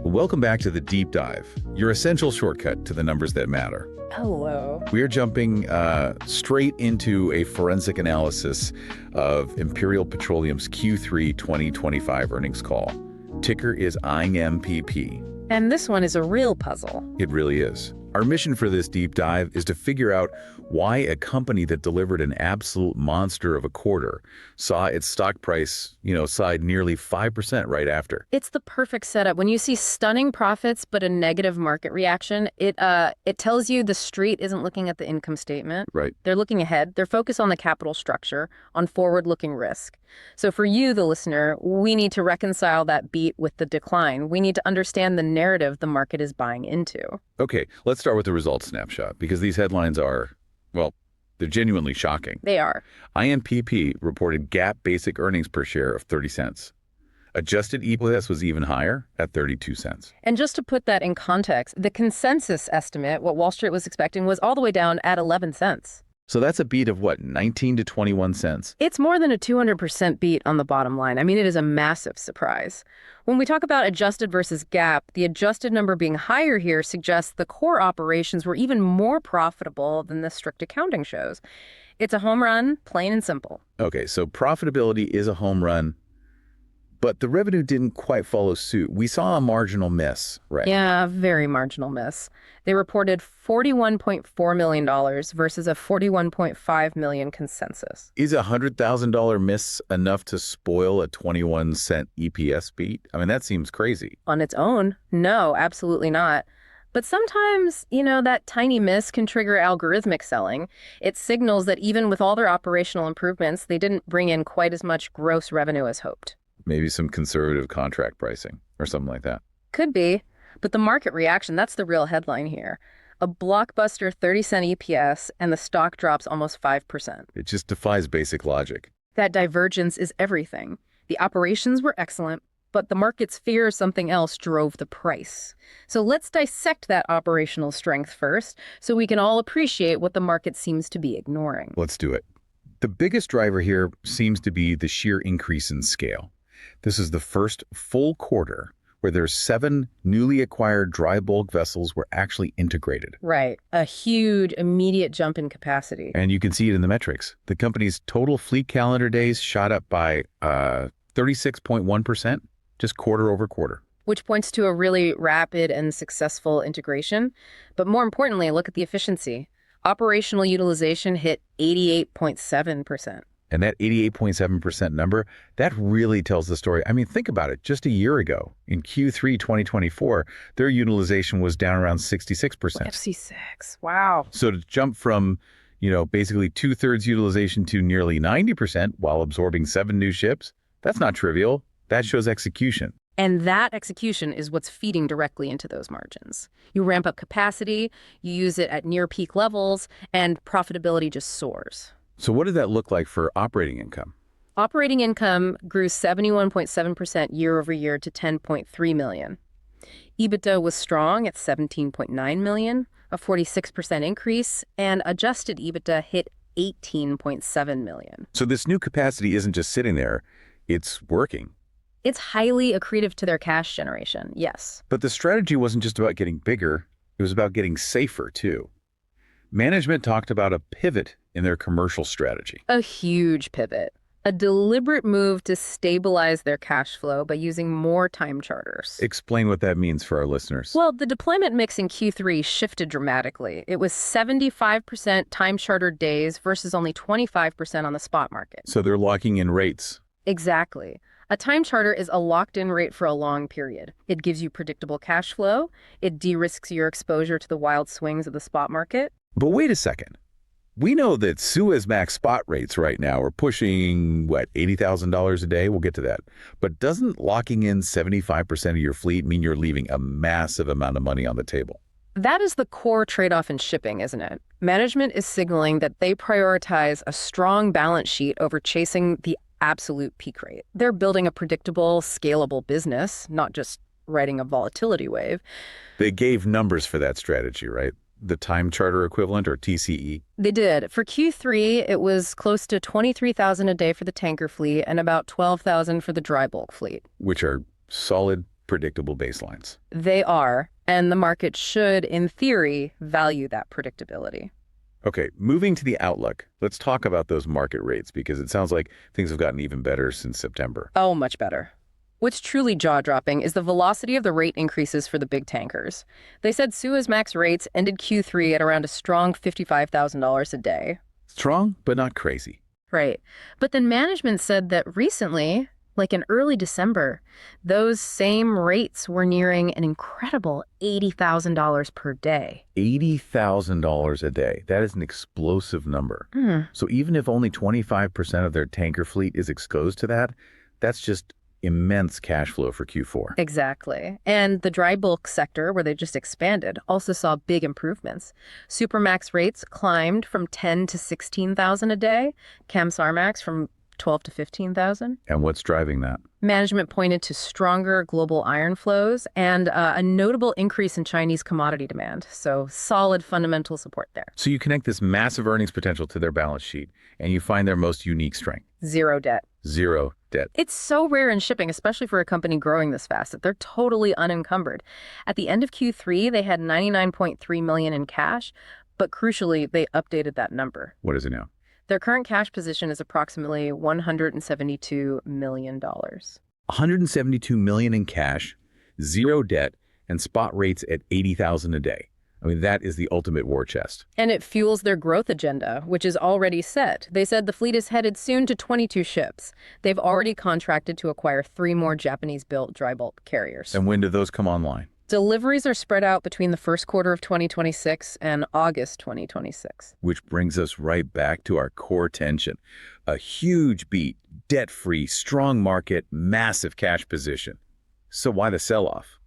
Welcome back to the Deep Dive, your essential shortcut to the numbers that matter. Hello. We are jumping straight into a forensic analysis of Imperial Petroleum's Q3 2025 earnings call. Ticker is IMPP. And this one is a real puzzle. It really is. Our mission for this deep dive is to figure out why a company that delivered an absolute monster of a quarter saw its stock price, slide nearly 5% right after. It's the perfect setup. When you see stunning profits but a negative market reaction, it tells you the street isn't looking at the income statement. Right. They're looking ahead. They're focused on the capital structure, on forward-looking risk. So for you, the listener, we need to reconcile that beat with the decline. We need to understand the narrative the market is buying into. Okay, let's start with the results snapshot, because these headlines are, well, they're genuinely shocking. They are. IMPP reported GAAP basic earnings per share of 30 cents. Adjusted EPS was even higher at 32 cents. And just to put that in context, the consensus estimate, what Wall Street was expecting, was all the way down at 11 cents. So that's a beat of what, 19 to 21 cents? It's more than a 200% beat on the bottom line. I mean, it is a massive surprise. When we talk about adjusted versus GAAP, the adjusted number being higher here suggests the core operations were even more profitable than the strict accounting shows. It's a home run, plain and simple. Okay, so profitability is a home run, but the revenue didn't quite follow suit. We saw a marginal miss, right? Yeah, a very marginal miss. They reported $41.4 million versus a $41.5 million consensus. Is a $100,000 miss enough to spoil a 21-cent EPS beat? I mean, that seems crazy. On its own, no, absolutely not. But sometimes, that tiny miss can trigger algorithmic selling. It signals that even with all their operational improvements, they didn't bring in quite as much gross revenue as hoped. Maybe some conservative contract pricing or something like that. Could be. But the market reaction, that's the real headline here. A blockbuster 30-cent EPS and the stock drops almost 5%. It just defies basic logic. That divergence is everything. The operations were excellent, but the market's fear of something else drove the price. So let's dissect that operational strength first so we can all appreciate what the market seems to be ignoring. Let's do it. The biggest driver here seems to be the sheer increase in scale. This is the first full quarter where their 7 newly acquired dry bulk vessels were actually integrated. Right. A huge immediate jump in capacity. And you can see it in the metrics. The company's total fleet calendar days shot up by 36.1%, just quarter over quarter. Which points to a really rapid and successful integration. But more importantly, look at the efficiency. Operational utilization hit 88.7%. And that 88.7% number, that really tells the story. I mean, think about it. Just a year ago, in Q3 2024, their utilization was down around 66%. FC6, wow. So to jump from, basically 2/3 utilization to nearly 90% while absorbing 7 new ships, that's not trivial. That shows execution. And that execution is what's feeding directly into those margins. You ramp up capacity, you use it at near peak levels, and profitability just soars. So what did that look like for operating income? Operating income grew 71.7% year over year to $10.3 million. EBITDA was strong at $17.9 million, a 46% increase, and adjusted EBITDA hit $18.7 million. So this new capacity isn't just sitting there, it's working. It's highly accretive to their cash generation, yes. But the strategy wasn't just about getting bigger, it was about getting safer too. Management talked about a pivot in their commercial strategy. A huge pivot. A deliberate move to stabilize their cash flow by using more time charters. Explain what that means for our listeners. Well, the deployment mix in Q3 shifted dramatically. It was 75% time chartered days versus only 25% on the spot market. So they're locking in rates. Exactly. A time charter is a locked-in rate for a long period. It gives you predictable cash flow. It de-risks your exposure to the wild swings of the spot market. But wait a second. We know that Suezmax spot rates right now are pushing, $80,000 a day? We'll get to that. But doesn't locking in 75% of your fleet mean you're leaving a massive amount of money on the table? That is the core trade-off in shipping, isn't it? Management is signaling that they prioritize a strong balance sheet over chasing the absolute peak rate. They're building a predictable, scalable business, not just riding a volatility wave. They gave numbers for that strategy, right? The time charter equivalent, or TCE? They did. For Q3, it was close to $23,000 a day for the tanker fleet and about $12,000 for the dry bulk fleet. Which are solid, predictable baselines. They are, and the market should, in theory, value that predictability. Okay, moving to the outlook, let's talk about those market rates because it sounds like things have gotten even better since September. Oh, much better. What's truly jaw-dropping is the velocity of the rate increases for the big tankers. They said Suezmax rates ended Q3 at around a strong $55,000 a day. Strong, but not crazy. Right. But then management said that recently, like in early December, those same rates were nearing an incredible $80,000 per day. $80,000 a day. That is an explosive number. So even if only 25% of their tanker fleet is exposed to that, that's just immense cash flow for Q4. Exactly. And the dry bulk sector, where they just expanded, also saw big improvements. Supermax rates climbed from 10 to 16,000 a day, Kamsarmax from 12 to 15,000. And what's driving that? Management pointed to stronger global iron flows and a notable increase in Chinese commodity demand. So solid fundamental support there. So you connect this massive earnings potential to their balance sheet, and you find their most unique strength. Zero debt. Zero debt. It's so rare in shipping, especially for a company growing this fast, that they're totally unencumbered. At the end of Q3, they had $99.3 million in cash, but crucially, they updated that number. What is it now? Their current cash position is approximately $172 million. $172 million in cash, zero debt, and spot rates at $80,000 a day. I mean, that is the ultimate war chest. And it fuels their growth agenda, which is already set. They said the fleet is headed soon to 22 ships. They've already contracted to acquire 3 more Japanese-built dry bulk carriers. And when do those come online? Deliveries are spread out between the first quarter of 2026 and August 2026. Which brings us right back to our core tension. A huge beat, debt-free, strong market, massive cash position. So why the sell-off?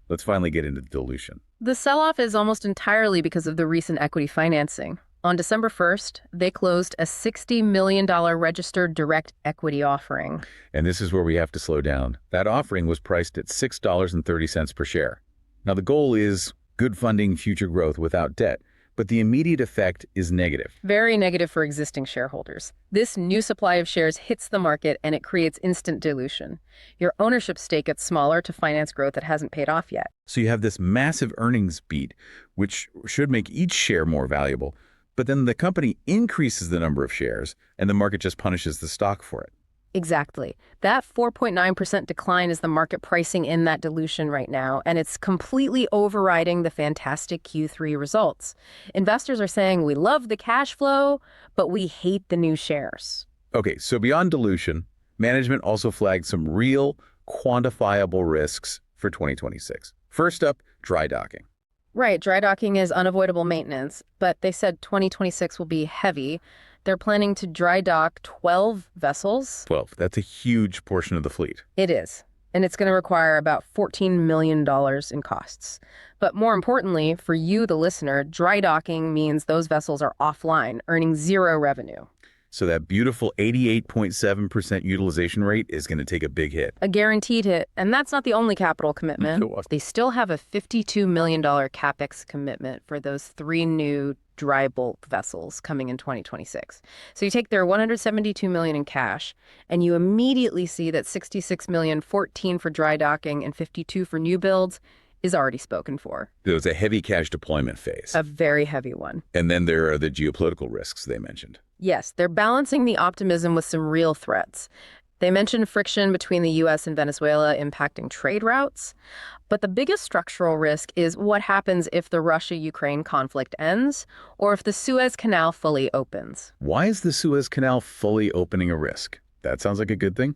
Let's finally get into dilution. The sell-off is almost entirely because of the recent equity financing. On December 1st, they closed a $60 million registered direct equity offering. And this is where we have to slow down. That offering was priced at $6.30 per share. Now, the goal is good funding future growth without debt, but the immediate effect is negative. Very negative for existing shareholders. This new supply of shares hits the market and it creates instant dilution. Your ownership stake gets smaller to finance growth that hasn't paid off yet. So you have this massive earnings beat, which should make each share more valuable, but then the company increases the number of shares and the market just punishes the stock for it. Exactly. That 4.9% decline is the market pricing in that dilution right now, and it's completely overriding the fantastic Q3 results. Investors are saying we love the cash flow, but we hate the new shares. Okay, so beyond dilution, management also flagged some real, quantifiable risks for 2026. First up, dry docking. Right, dry docking is unavoidable maintenance, but they said 2026 will be heavy. They're planning to dry dock 12 vessels. 12. That's a huge portion of the fleet. It is. And it's going to require about $14 million in costs. But more importantly, for you, the listener, dry docking means those vessels are offline, earning zero revenue. So that beautiful 88.7% utilization rate is going to take a big hit. A guaranteed hit. And that's not the only capital commitment. They still have a $52 million CapEx commitment for those 3 new dry bulk vessels coming in 2026. So you take their $172 million in cash, and you immediately see that $66 million, 14 for dry docking, and 52 for new builds is already spoken for. There was a heavy cash deployment phase. A very heavy one. And then there are the geopolitical risks they mentioned. Yes, they're balancing the optimism with some real threats. They mentioned friction between the U.S. and Venezuela impacting trade routes. But the biggest structural risk is what happens if the Russia-Ukraine conflict ends or if the Suez Canal fully opens. Why is the Suez Canal fully opening a risk? That sounds like a good thing.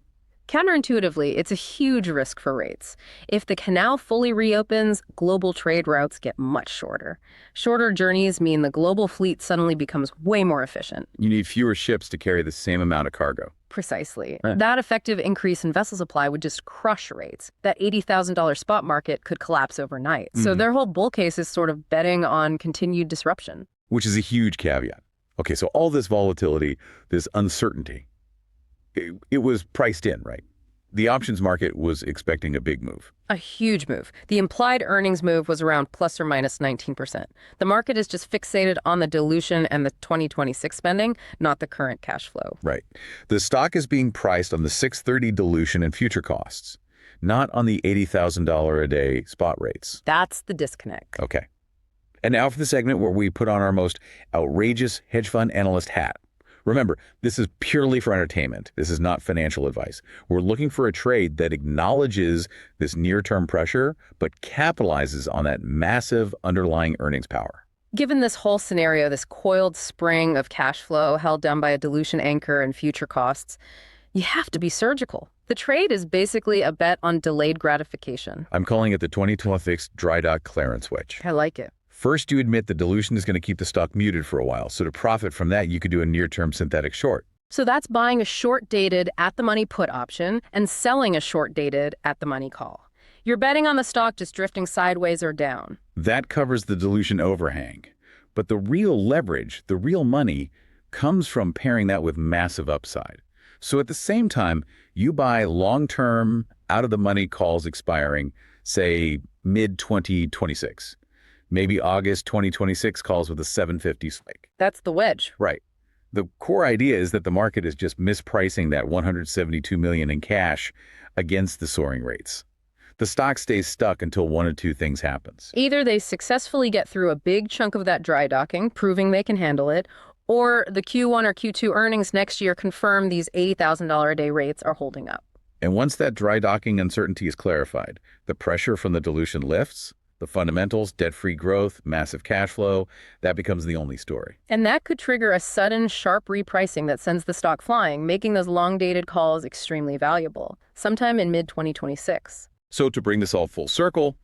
Counterintuitively, it's a huge risk for rates. If the canal fully reopens, global trade routes get much shorter. Shorter journeys mean the global fleet suddenly becomes way more efficient. You need fewer ships to carry the same amount of cargo. Precisely. That effective increase in vessel supply would just crush rates. That $80,000 spot market could collapse overnight. So their whole bull case is sort of betting on continued disruption. Which is a huge caveat. Okay, so all this volatility, this uncertainty, it was priced in, right? The options market was expecting a big move. A huge move. The implied earnings move was around plus or minus 19%. The market is just fixated on the dilution and the 2026 spending, not the current cash flow. Right. The stock is being priced on the 630 dilution and future costs. not on the $80,000 a day spot rates. That's the disconnect. Okay. And now for the segment where we put on our most outrageous hedge fund analyst hat. Remember, this is purely for entertainment. This is not financial advice. We're looking for a trade that acknowledges this near-term pressure, but capitalizes on that massive underlying earnings power. Given this whole scenario, this coiled spring of cash flow held down by a dilution anchor and future costs, you have to be surgical. The trade is basically a bet on delayed gratification. I'm calling it the 2012 fixed dry dock clearance switch. I like it. First, you admit the dilution is going to keep the stock muted for a while, so to profit from that, you could do a near-term synthetic short. So that's buying a short-dated at-the-money put option and selling a short-dated at-the-money call. You're betting on the stock just drifting sideways or down. That covers the dilution overhang. But the real leverage, the real money, comes from pairing that with massive upside. So at the same time, you buy long-term, out-of-the-money calls expiring, say, mid-2026. Maybe August 2026 calls with a 750 spike. That's the wedge. Right. The core idea is that the market is just mispricing that $172 million in cash against the soaring rates. The stock stays stuck until one of two things happens. Either they successfully get through a big chunk of that dry docking, proving they can handle it, or the Q1 or Q2 earnings next year confirm these $80,000 a day rates are holding up. And once that dry docking uncertainty is clarified, the pressure from the dilution lifts, the fundamentals, debt-free growth, massive cash flow, that becomes the only story. And that could trigger a sudden, sharp repricing that sends the stock flying, making those long-dated calls extremely valuable, sometime in mid-2026. So to bring this all full circle,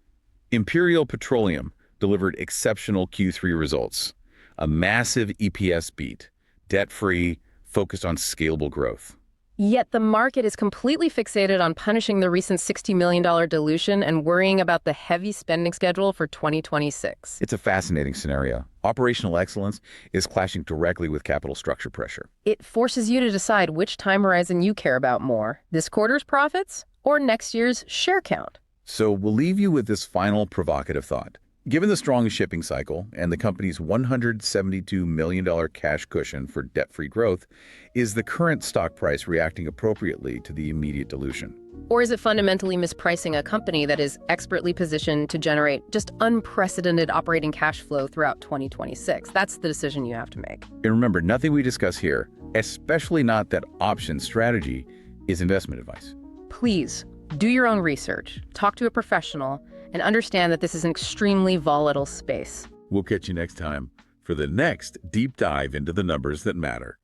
Imperial Petroleum delivered exceptional Q3 results. A massive EPS beat, debt-free, focused on scalable growth. Yet the market is completely fixated on punishing the recent $60 million dilution and worrying about the heavy spending schedule for 2026. It's a fascinating scenario. Operational excellence is clashing directly with capital structure pressure. It forces you to decide which time horizon you care about more, this quarter's profits or next year's share count. So we'll leave you with this final provocative thought. Given the strong shipping cycle and the company's $172 million cash cushion for debt-free growth, is the current stock price reacting appropriately to the immediate dilution? Or is it fundamentally mispricing a company that is expertly positioned to generate just unprecedented operating cash flow throughout 2026? That's the decision you have to make. And remember, nothing we discuss here, especially not that option strategy, is investment advice. Please, do your own research, talk to a professional, and understand that this is an extremely volatile space. We'll catch you next time for the next deep dive into the numbers that matter.